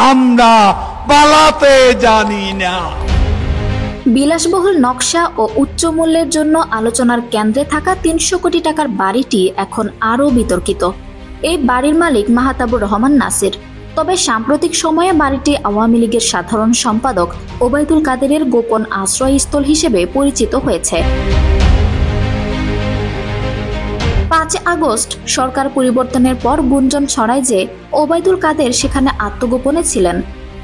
আমরা পালাতে জানি না। বিলাসবহুল নকশা ও উচ্চ মূল্যের জন্য আলোচনার কেন্দ্রে থাকা ৩০০ কোটি টাকার বাড়িটি এখন আরও বিতর্কিত। এই বাড়ির মালিক মাহতাবুর রহমান নাসির। তবে সাম্প্রতিক সময়ে বাড়িটি আওয়ামী লীগের সাধারণ সম্পাদক ওবায়দুল কাদেরের গোপন আশ্রয়স্থল হিসেবে পরিচিত হয়েছে। ৫ আগস্ট সরকার পরিবর্তনের পর গুঞ্জন ছড়ায় যে ওবায়দুল কাদের সেখানে আত্মগোপনে ছিলেন।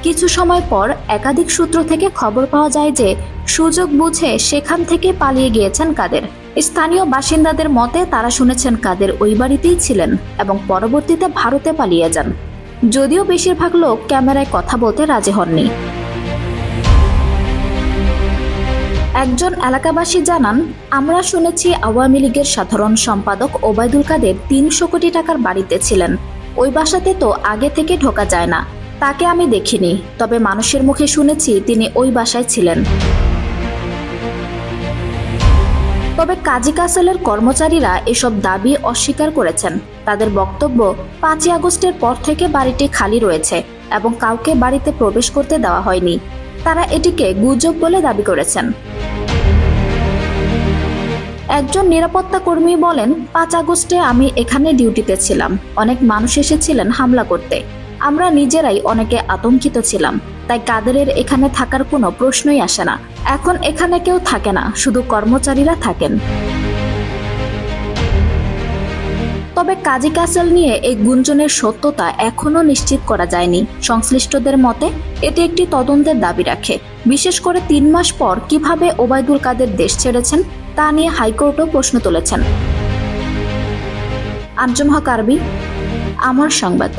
কিছু সময় পর একাধিক সূত্র থেকে খবর পাওয়া যায় যে সুযোগ বুঝে সেখান থেকে পালিয়ে গিয়েছেন কাদের। স্থানীয় বাসিন্দাদের মতে তারা শুনেছেন কাদের ওই বাড়িতেই ছিলেন এবং পরবর্তীতে ভারতে পালিয়ে যান, যদিও বেশিরভাগ লোক ক্যামেরায় কথা বলতে রাজি হননি। একজন এলাকাবাসী জানান, আমরা শুনেছি আওয়ামী লীগের সাধারণ সম্পাদক ওবায়দুল কাদের ৩০০ কোটি টাকার বাড়িতে ছিলেন। ওই বাসাতে তো আগে থেকে ঢোকা যায় না, তাকে আমি দেখিনি, তবে মানুষের মুখে শুনেছি তিনি ওই বাসায় ছিলেন। তবে কাজী কাসেলের কর্মচারীরা এসব দাবি অস্বীকার করেছেন। তাদের বক্তব্য, ৫ আগস্টের পর থেকে বাড়িটি খালি রয়েছে এবং কাউকে বাড়িতে প্রবেশ করতে দেওয়া হয়নি। তারা এটিকে গুজব বলে দাবি করেছেন। একজন নিরাপত্তা কর্মী বলেন, ৫ আগস্টে আমি এখানে ডিউটিতে ছিলাম। অনেক মানুষ এসেছিলেন হামলা করতে। আমরা নিজেরাই অনেকে আতঙ্কিত ছিলাম, তাই কাদেরের এখানে থাকার কোনো প্রশ্নই আসে না। এখন এখানে কেউ থাকে না, শুধু কর্মচারীরা থাকেন। তবে কাজী কাসেল নিয়ে এই গুঞ্জনের সত্যতা এখনও নিশ্চিত করা যায়নি। সংশ্লিষ্টদের মতে এটি একটি তদন্তের দাবি রাখে। বিশেষ করে ৩ মাস পর কিভাবে ওবায়দুল কাদের দেশ ছেড়েছেন তা নিয়ে হাইকোর্টও প্রশ্ন তুলেছেন। আঞ্জুম হক আরবি, আমার সংবাদ।